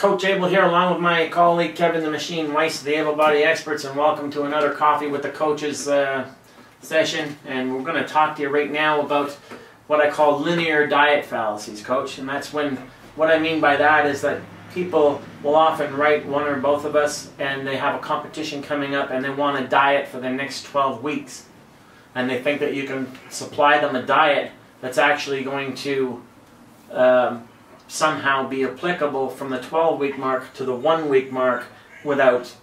Coach Abel here along with my colleague Kevin the Machine Weiss, the Abel Body Experts, and welcome to another Coffee with the Coaches session. And we're going to talk to you right now about what I call linear diet fallacies, Coach. And that's when, what I mean by that is that people will often write, one or both of us, and they have a competition coming up and they want a diet for the next 12 weeks. And they think that you can supply them a diet that's actually going to somehow be applicable from the 12-week mark to the 1-week mark without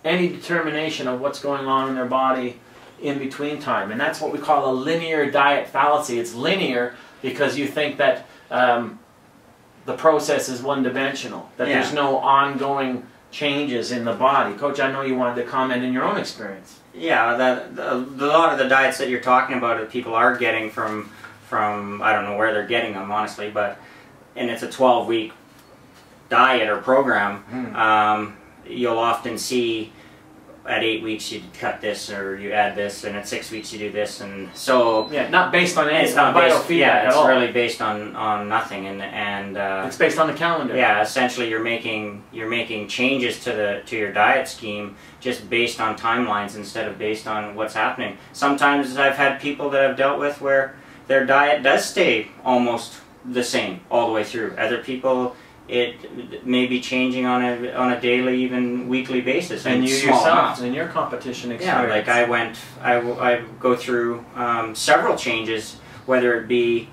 any determination of what's going on in their body in between time. And that's what we call a linear diet fallacy. It's linear because you think that the process is one-dimensional, that there's no ongoing changes in the body. Coach, I know you wanted to comment in your own experience. Yeah, a lot of the diets that you're talking about that people are getting from I don't know where they're getting them, honestly, and it's a 12-week diet or program, you'll often see at 8 weeks you cut this or you add this, and at 6 weeks you do this, and so yeah, not based on any biofeedback at all. It's really based on nothing, and it's based on the calendar. Yeah, essentially you're making changes to your diet scheme just based on timelines instead of based on what's happening. Sometimes I've had people that I've dealt with where their diet does stay almost the same all the way through. Other people, it may be changing on a daily, even weekly basis. And you yourself, in your competition experience. Yeah, like I go through several changes, whether it be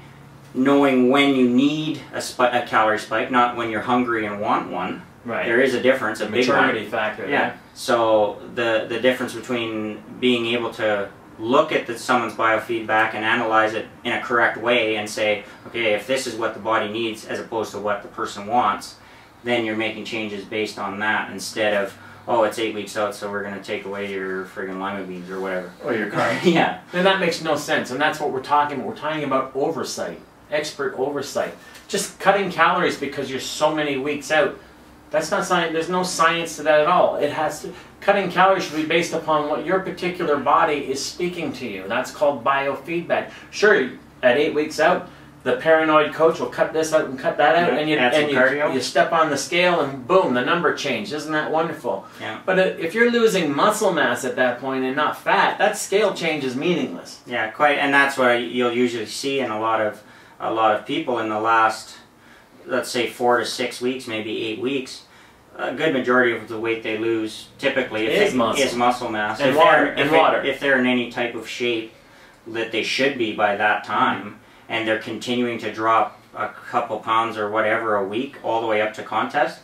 knowing when you need a calorie spike, not when you're hungry and want one. Right. There is a difference, a big one. Maturity factor. Yeah. So the difference between being able to look at someone's biofeedback and analyze it in a correct way and say, okay, if this is what the body needs as opposed to what the person wants, then you're making changes based on that instead of, oh, it's 8 weeks out, so we're going to take away your friggin' lima beans or whatever. Or your carbs. Yeah. And that makes no sense, and that's what we're talking about. We're talking about oversight, expert oversight. Just cutting calories because you're so many weeks out, that's not science. There's no science to that at all. It has to, cutting calories should be based upon what your particular body is speaking to you. That's called biofeedback. Sure, at 8 weeks out, the paranoid coach will cut this out and cut that out, and you step on the scale and boom, the number changed. Isn't that wonderful? Yeah. But if you're losing muscle mass at that point and not fat, that scale change is meaningless. Yeah, quite, and that's what you'll usually see in a lot of people in the last, let's say 4 to 6 weeks, maybe 8 weeks. A good majority of the weight they lose typically is muscle mass. And water. If they're in any type of shape that they should be by that time, and they're continuing to drop a couple pounds or whatever a week all the way up to contest,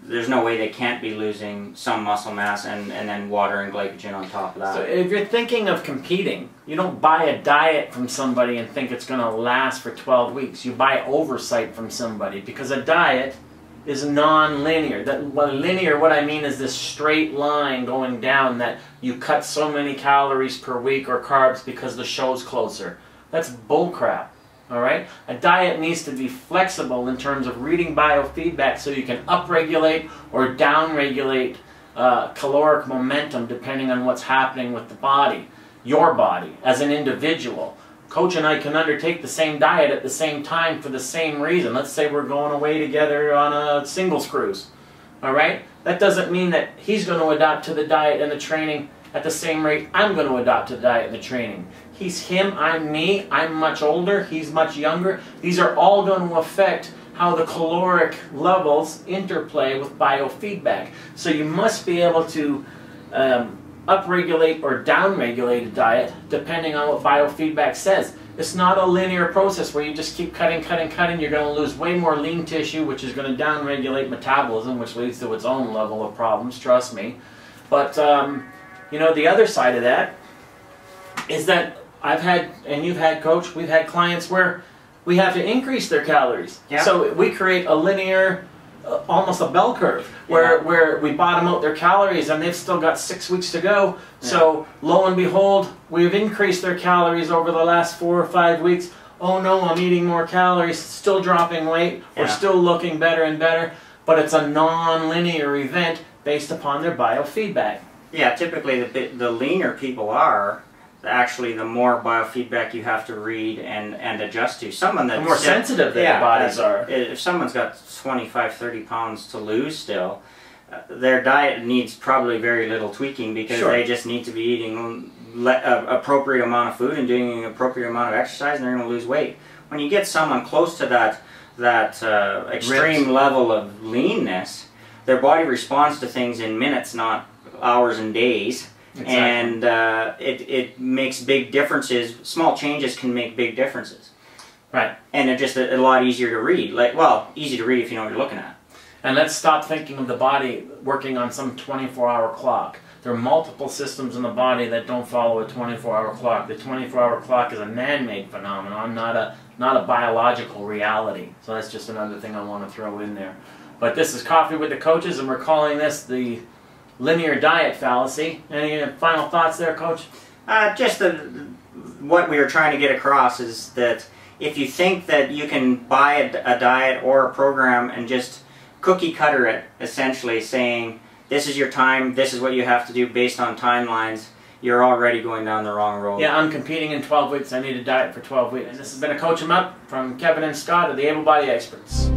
there's no way they can't be losing some muscle mass and then water and glycogen on top of that. So if you're thinking of competing, you don't buy a diet from somebody and think it's going to last for 12 weeks. You buy oversight from somebody, because a diet is non-linear. Linear, what I mean is this straight line going down that you cut so many calories per week or carbs because the show's closer. That's bullcrap. Alright? A diet needs to be flexible in terms of reading biofeedback so you can upregulate or downregulate caloric momentum depending on what's happening with the body, your body, as an individual. Coach and I can undertake the same diet at the same time for the same reason. Let's say we're going away together on a singles cruise. Alright? That doesn't mean that he's going to adopt to the diet and the training at the same rate I'm going to adopt to the diet and the training. He's him, I'm me, I'm much older, he's much younger. These are all going to affect how the caloric levels interplay with biofeedback. So you must be able to upregulate or downregulate a diet depending on what biofeedback says. It's not a linear process where you just keep cutting. You're going to lose way more lean tissue, which is going to downregulate metabolism, which leads to its own level of problems, trust me. But you know, the other side of that is that I've had, and you've had, Coach, we've had clients where we have to increase their calories. Yeah. So we create a linear, almost a bell curve, where we bottom out their calories and they've still got 6 weeks to go. Yeah. So lo and behold, we've increased their calories over the last 4 or 5 weeks. Oh no, I'm eating more calories, still dropping weight, or still looking better and better. But it's a non-linear event based upon their biofeedback. Yeah, typically the leaner people are, actually the more biofeedback you have to read and adjust to. Someone that's the more sensitive their bodies are. If someone's got 25, 30 pounds to lose still, their diet needs probably very little tweaking, because they just need to be eating appropriate amount of food and doing an appropriate amount of exercise, and they're going to lose weight. When you get someone close to that extreme level of leanness, their body responds to things in minutes, not hours and days. Exactly. And it makes big differences. Small changes can make big differences. Right. And they're just a lot easier to read. Easy to read if you know what you're looking at. And let's stop thinking of the body working on some 24-hour clock. There are multiple systems in the body that don't follow a 24-hour clock. The 24-hour clock is a man-made phenomenon, not a biological reality. So that's just another thing I want to throw in there. But this is Coffee with the Coaches, and we're calling this the linear diet fallacy. Any final thoughts there, Coach? What we were trying to get across is that if you think that you can buy a diet or a program and just cookie cutter it, essentially saying this is your time, this is what you have to do based on timelines, you're already going down the wrong road. Yeah, I'm competing in 12 weeks. I need a diet for 12 weeks. And this has been a Coach 'em Up from Kevin and Scott of the Able Body Experts.